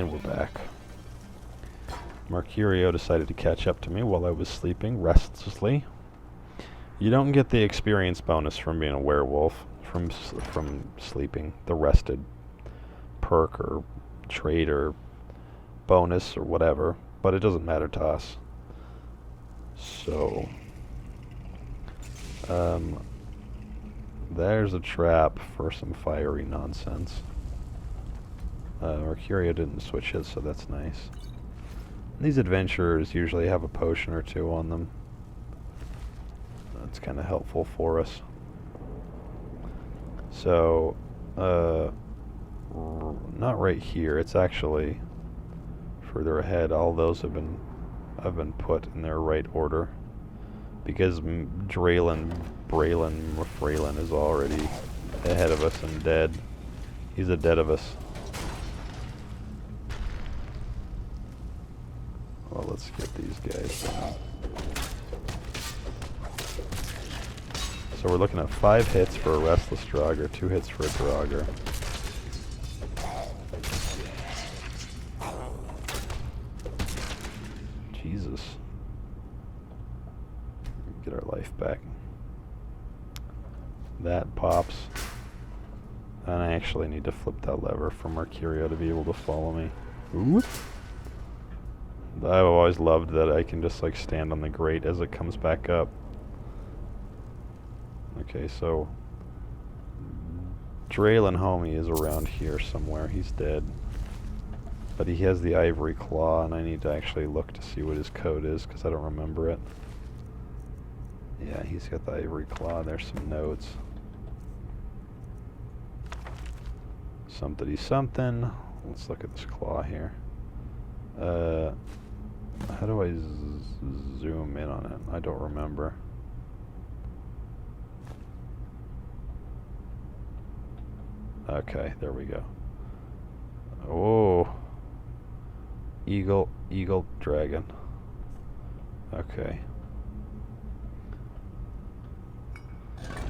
And we're back. Mercurio decided to catch up to me while I was sleeping restlessly. You don't get the experience bonus from being a werewolf from sleeping. The rested perk or trait or bonus or whatever, but it doesn't matter to us. So, there's a trap for some fiery nonsense. Mercurio didn't switch his, so that's nice. These adventurers usually have a potion or two on them. That's kind of helpful for us. So, not right here. It's actually further ahead. All those have been put in their right order because Braylon is already ahead of us and dead. He's a dead of us. Well, let's get these guys down. So we're looking at 5 hits for a Restless Draugr, 2 hits for a Draugr. Jesus. Get our life back. That pops. And I actually need to flip that lever for Mercurio to be able to follow me. Ooh. I've always loved that I can just like stand on the grate as it comes back up. Okay, so Draylon homie is around here somewhere. He's dead. But he has the ivory claw, and I need to actually look to see what his code is, because I don't remember it. Yeah, he's got the ivory claw. There's some notes. Something something. Let's look at this claw here. How do I zoom in on it? I don't remember. Okay, there we go. Oh. Eagle, dragon. Okay.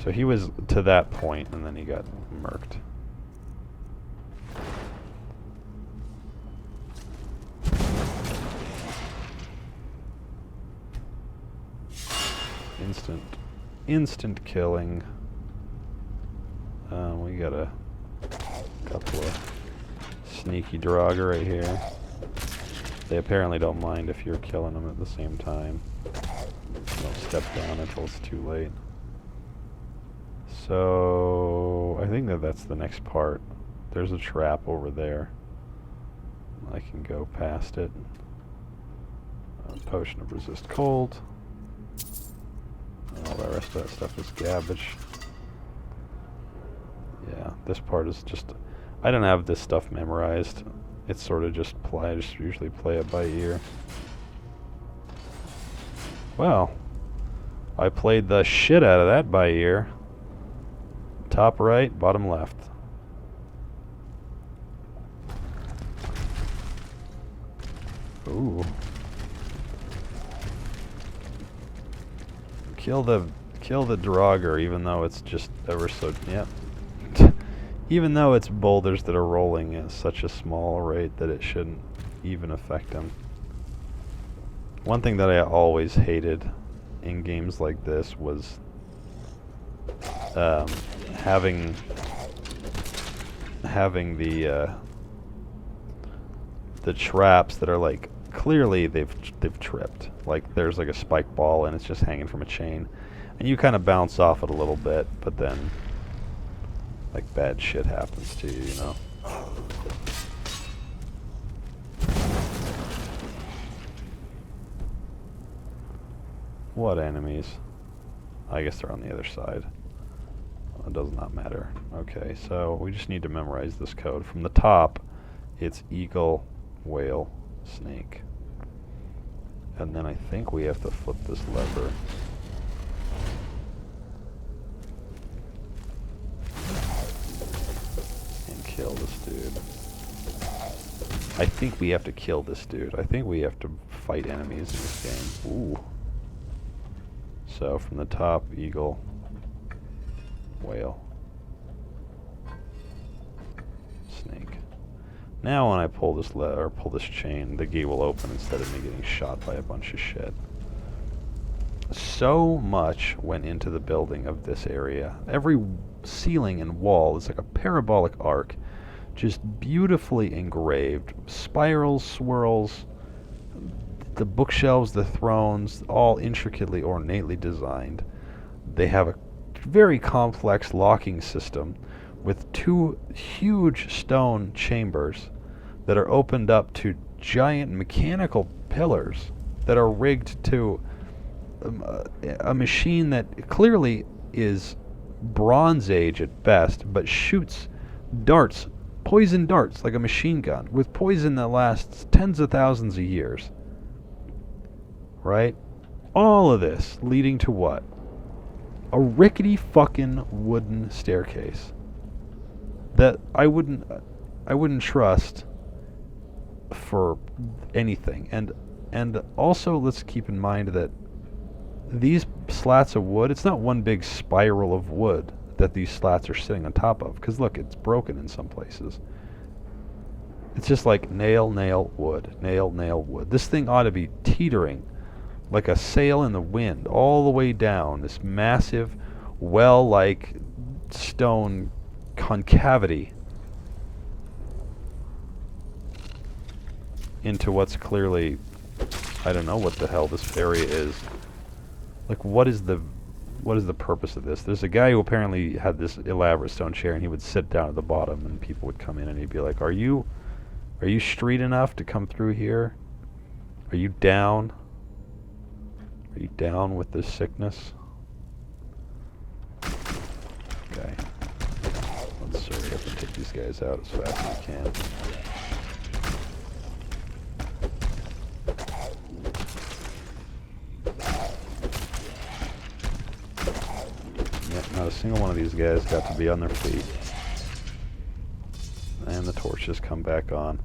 So he was to that point, and then he got murked. Instant killing. We got a couple of sneaky Draugr right here. They apparently don't mind if you're killing them at the same time. Don't step down until it's too late. So I think that's the next part. There's a trap over there. I can go past it. Potion of resist cold. All the rest of that stuff is garbage. Yeah, this part is just... I don't have this stuff memorized. It's sort of just I just usually play it by ear. Well, I played the shit out of that by ear. Top right, bottom left. Ooh. Kill the Draugr, even though it's just ever so... Yep. Even though it's boulders that are rolling at such a small rate that it shouldn't even affect them. One thing that I always hated in games like this was having the traps that are like clearly they've tripped. Like there's like a spike ball and it's just hanging from a chain, and you kind of bounce off it a little bit, but then like bad shit happens to you, you know. What enemies? I guess they're on the other side. It does not matter. Okay, so we just need to memorize this code. From the top, it's eagle, whale, snake. And then I think we have to flip this lever. And kill this dude. I think we have to kill this dude. I think we have to fight enemies in this game. Ooh. So from the top, eagle, whale, snake. Now when I pull this pull this chain, the gate will open instead of me getting shot by a bunch of shit. So much went into the building of this area. Every ceiling and wall is like a parabolic arc, just beautifully engraved. Spirals, swirls, the bookshelves, the thrones, all intricately, ornately designed. They have a very complex locking system with 2 huge stone chambers that are opened up to giant mechanical pillars that are rigged to a machine that clearly is Bronze Age at best, but shoots darts, poison darts, like a machine gun, with poison that lasts tens of thousands of years. Right? All of this leading to what? A rickety fucking wooden staircase that I wouldn't trust for anything. And also let's keep in mind that these slats of wood, it's not one big spiral of wood that these slats are sitting on top of, because look, it's broken in some places. It's just like nail, nail, wood, nail, nail, wood. This thing ought to be teetering like a sail in the wind all the way down this massive well-like stone concavity into what's clearly, I don't know what the hell this area is. Like, what is the purpose of this? There's a guy who apparently had this elaborate stone chair, and he would sit down at the bottom, and people would come in, and he'd be like, "Are you street enough to come through here? Are you down? Are you down with this sickness?" Okay. Let's hurry up and take these guys out as fast as we can. Not a single one of these guys got to be on their feet. And the torches come back on.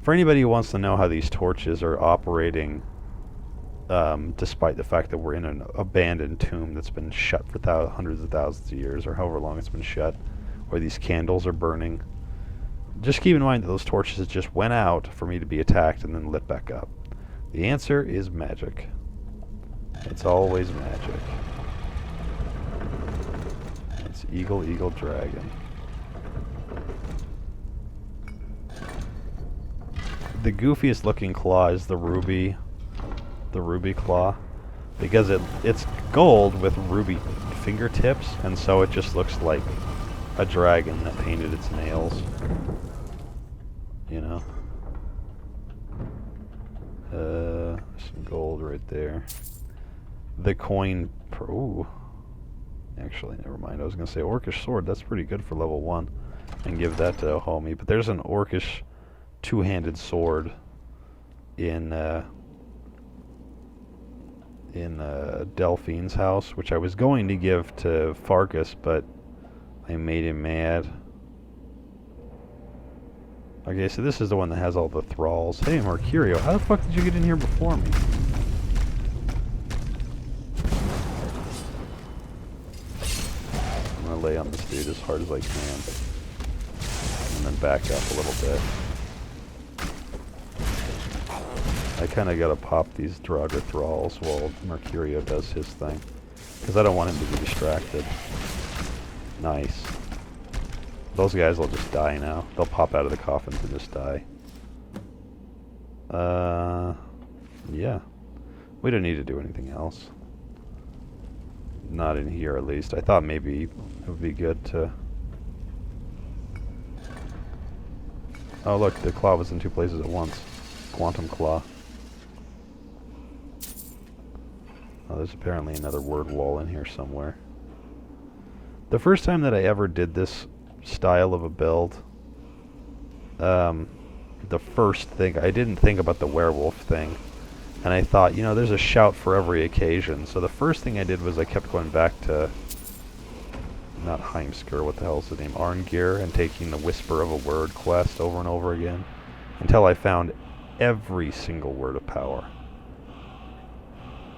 For anybody who wants to know how these torches are operating, despite the fact that we're in an abandoned tomb that's been shut for hundreds of thousands of years, or however long it's been shut, where these candles are burning, just keep in mind that those torches just went out for me to be attacked and then lit back up. The answer is magic. It's always magic. Eagle, eagle, dragon. The goofiest looking claw is the ruby claw, because it's gold with ruby fingertips, and so it just looks like a dragon that painted its nails. You know? Some gold right there. The coin. Ooh. Actually, never mind. I was going to say orcish sword. That's pretty good for level 1. And give that to a homie. But there's an orcish two-handed sword in Delphine's house, which I was going to give to Farkas, but I made him mad. Okay, so this is the one that has all the thralls. Hey, Mercurio, how the fuck did you get in here before me? Lay on this dude as hard as I can, and then back up a little bit. I kind of gotta pop these Draugr thralls while Mercurio does his thing, because I don't want him to be distracted. Nice. Those guys will just die now. They'll pop out of the coffins and just die. Yeah. We don't need to do anything else. Not in here, at least. I thought maybe it would be good to... Oh, look, the claw was in 2 places at once. Quantum claw. Oh, there's apparently another word wall in here somewhere. The first time that I ever did this style of a build, the first thing, I didn't think about the werewolf thing. And I thought, you know, there's a shout for every occasion. So the first thing I did was I kept going back to, not Heimskr, what the hell's the name, Arngir, and taking the Whisper of a Word quest over and over again, until I found every single word of power.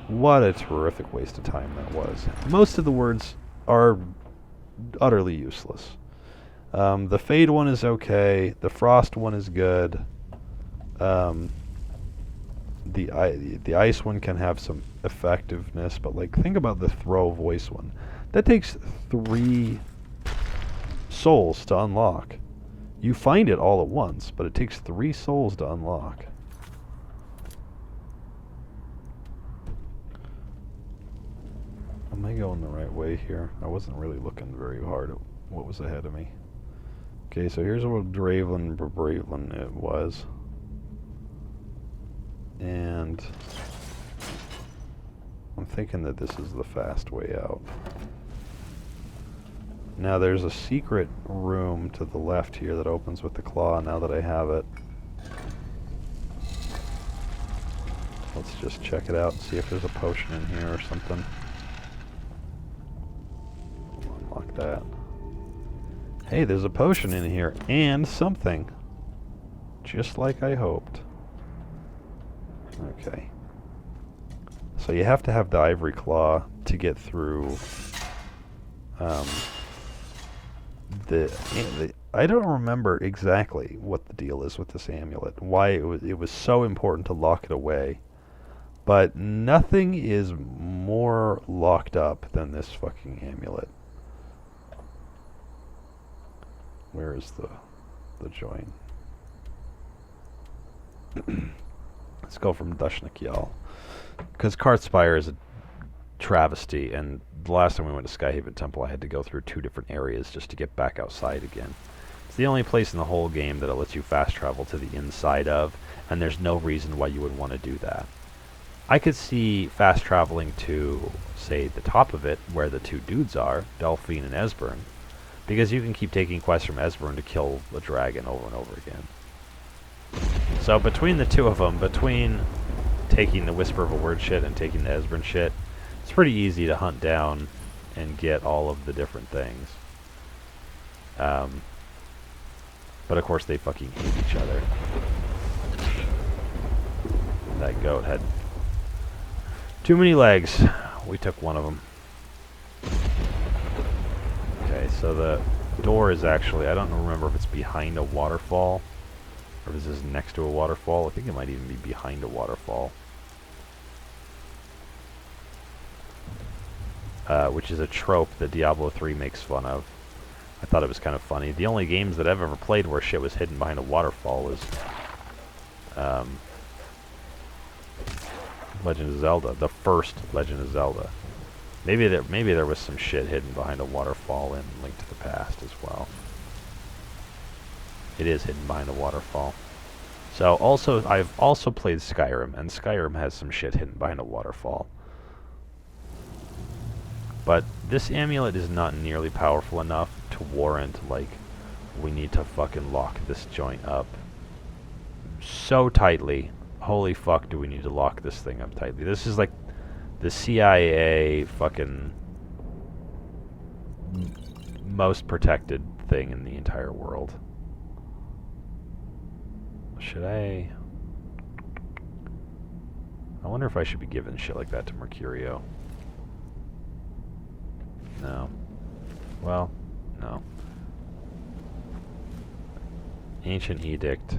What a terrific waste of time that was. Most of the words are utterly useless. The Fade one is okay. The Frost one is good. The Ice one can have some effectiveness, but like think about the Throw Voice one. That takes 3 souls to unlock. You find it all at once, but it takes 3 souls to unlock. Am I going the right way here? I wasn't really looking very hard at what was ahead of me. Okay, so here's what Braveland it was. And I'm thinking that this is the fast way out. Now there's a secret room to the left here that opens with the claw now that I have it. Let's just check it out and see if there's a potion in here or something. Unlock that. Hey, there's a potion in here and something. Just like I hoped. Okay. So you have to have the ivory claw to get through I don't remember exactly what the deal is with this amulet. Why it was so important to lock it away. But nothing is more locked up than this fucking amulet. Where is the join? Let's go from Dushnik because Kartspire is a travesty, and the last time we went to Skyhaven Temple I had to go through 2 different areas just to get back outside again. It's the only place in the whole game that it lets you fast travel to the inside of, and there's no reason why you would want to do that. I could see fast traveling to, say, the top of it, where the 2 dudes are, Delphine and Esbern, because you can keep taking quests from Esbern to kill the dragon over and over again. So between the 2 of them, between taking the Whisper of a Word shit and taking the Esbern shit, it's pretty easy to hunt down and get all of the different things. But of course they fucking hate each other. That goat had too many legs. We took one of them. Okay, so the door is actually, I don't remember if it's behind a waterfall or if this is next to a waterfall. I think it might even be behind a waterfall. Which is a trope that Diablo 3 makes fun of. I thought it was kind of funny. The only games that I've ever played where shit was hidden behind a waterfall was Legend of Zelda, the first Legend of Zelda. Maybe there was some shit hidden behind a waterfall in Link to the Past as well. It is hidden behind a waterfall. So I've also played Skyrim, and Skyrim has some shit hidden behind a waterfall. But this amulet is not nearly powerful enough to warrant, like, we need to fucking lock this joint up so tightly. Holy fuck, do we need to lock this thing up tightly. This is like the CIA fucking most protected thing in the entire world. Should I wonder if I should be giving shit like that to Mercurio. No. Well, no. Ancient Edict.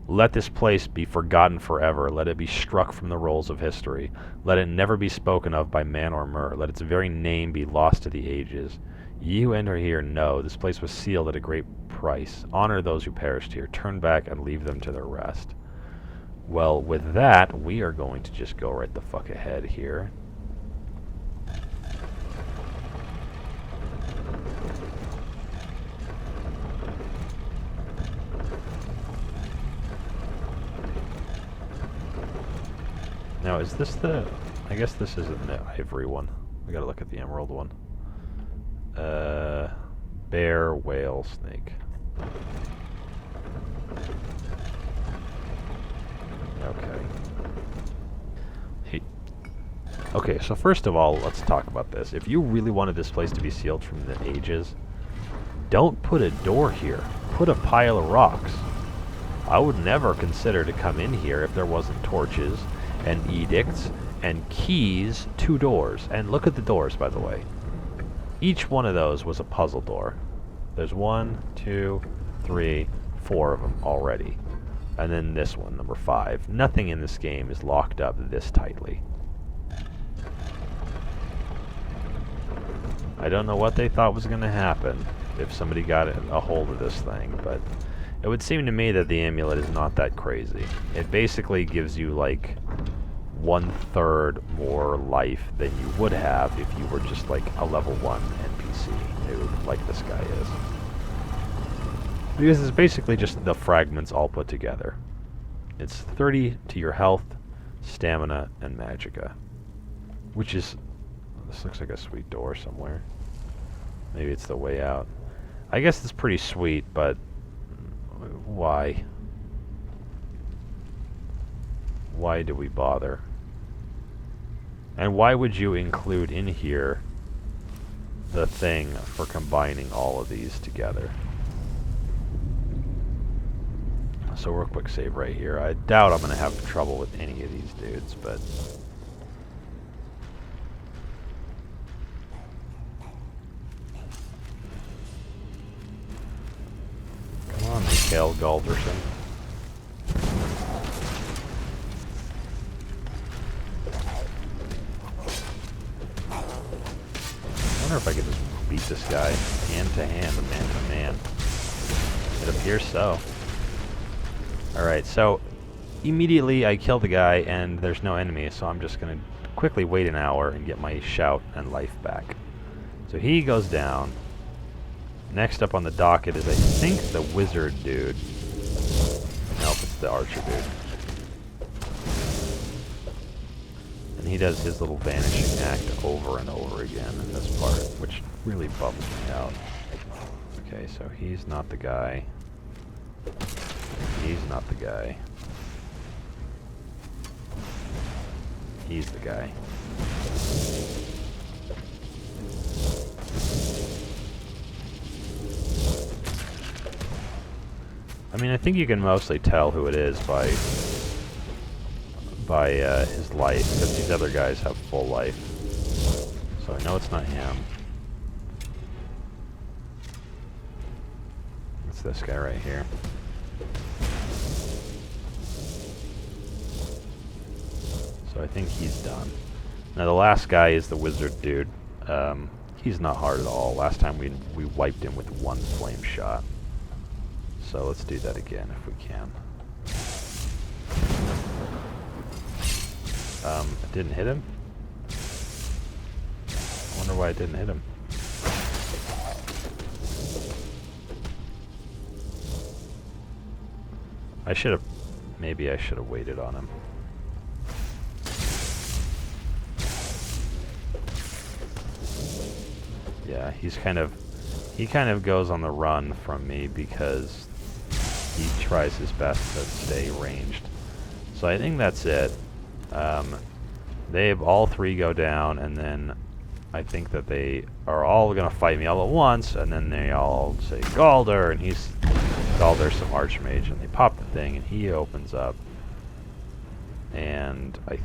Let this place be forgotten forever. Let it be struck from the rolls of history. Let it never be spoken of by man or mer. Let its very name be lost to the ages. Ye who enter here know this place was sealed at a great price. Honor those who perished here. Turn back and leave them to their rest. Well, with that, we are going to just go right the fuck ahead here. Now, is this the... I guess this isn't the ivory one. We gotta look at the emerald one. Bear, whale, snake. Okay. Okay, so first of all, let's talk about this. If you really wanted this place to be sealed from the ages, don't put a door here. Put a pile of rocks. I would never consider to come in here if there wasn't torches and edicts and keys to doors. And look at the doors, by the way. Each one of those was a puzzle door. There's 1, 2, 3, 4 of them already. And then this one, number 5. Nothing in this game is locked up this tightly. I don't know what they thought was going to happen if somebody got a hold of this thing, but it would seem to me that the amulet is not that crazy. It basically gives you like 1/3 more life than you would have if you were just like a level 1 NPC noob, like this guy is. Because it's basically just the fragments all put together. It's 30 to your health, stamina, and magicka. Which is... This looks like a sweet door somewhere. Maybe it's the way out. I guess it's pretty sweet, but... Why? Why do we bother? And why would you include in here the thing for combining all of these together? So real quick save right here. I doubt I'm going to have trouble with any of these dudes, but... Come on, Mikhail Galderson. I wonder if I could just beat this guy hand to hand, man to man. It appears so. Alright, so immediately I kill the guy and there's no enemy, so I'm just going to quickly wait an hour and get my shout and life back. So he goes down. Next up on the docket is, I think, the wizard dude. Nope, it's the archer dude. And he does his little vanishing act over and over again in this part, which really bums me out. Okay, so he's not the guy. He's not the guy. He's the guy. I mean, I think you can mostly tell who it is by his life, because these other guys have full life. So I know it's not him. It's this guy right here. So I think he's done. Now the last guy is the wizard dude. He's not hard at all. Last time we wiped him with 1 flame shot. So let's do that again if we can. It didn't hit him? I wonder why it didn't hit him. I should have... Maybe I should have waited on him. Yeah, he kind of goes on the run from me because he tries his best to stay ranged. So I think that's it. They have all 3 go down, and then I think that they are all going to fight me all at once, and then they all say Galder, and he's Galder's some archmage, and they pop the thing, and he opens up, and I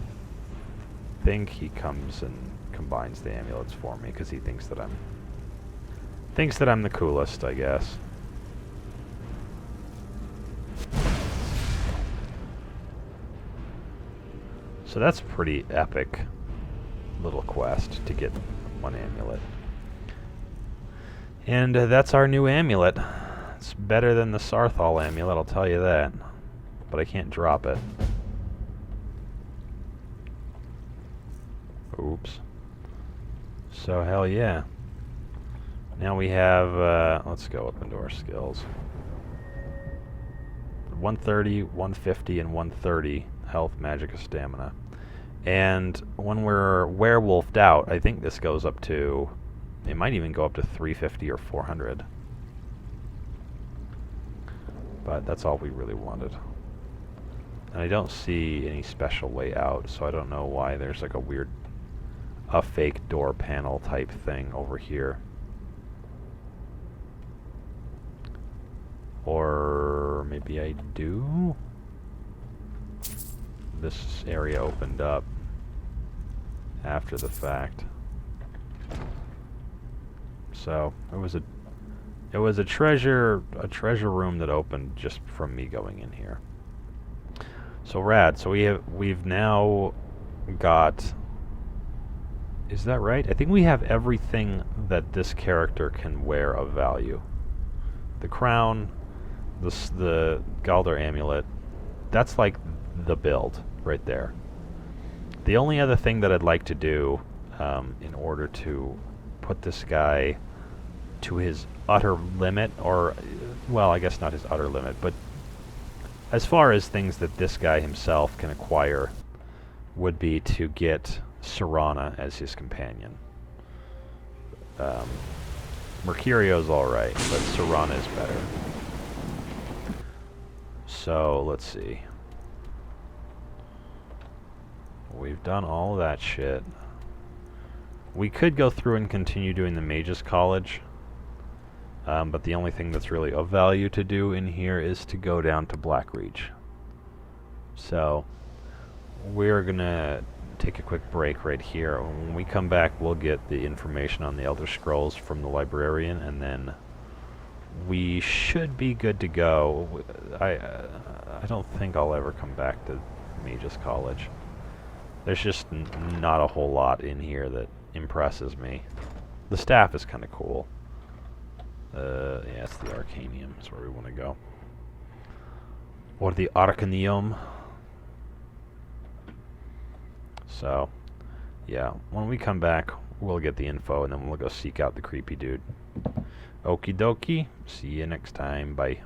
think he comes and combines the amulets for me because he thinks that I'm the coolest, I guess. So that's a pretty epic little quest to get 1 amulet. And that's our new amulet. It's better than the Sarthal amulet, I'll tell you that. But I can't drop it. Oops. So hell yeah. Now we have, let's go up into our skills. 130, 150, and 130 health, magicka, stamina. And when we're werewolfed out, I think this goes up to, it might even go up to 350 or 400. But that's all we really wanted. And I don't see any special way out, so I don't know why there's like a fake door panel type thing over here. Or maybe I do? This area opened up after the fact. So, it was It was a treasure room that opened just from me going in here. So rad. So we've now got. Is that right? I think we have everything that this character can wear of value. The crown, the Galdor amulet. That's like the build right there. The only other thing that I'd like to do in order to put this guy to his utter limit, or, well, I guess not his utter limit, but as far as things that this guy himself can acquire, would be to get Serana as his companion. Mercurio's alright, but Serana is better. So, let's see. We've done all of that shit. We could go through and continue doing the Mage's College, but the only thing that's really of value to do in here is to go down to Blackreach. So, we're gonna take a quick break right here. When we come back, we'll get the information on the Elder Scrolls from the librarian, and then we should be good to go. I don't think I'll ever come back to Mage's College. There's just not a whole lot in here that impresses me. The staff is kind of cool. Yeah, it's the Arcanium. That's where we want to go. Or the Arcanium. So, yeah. When we come back, we'll get the info, and then we'll go seek out the creepy dude. Okie dokie. See you next time. Bye.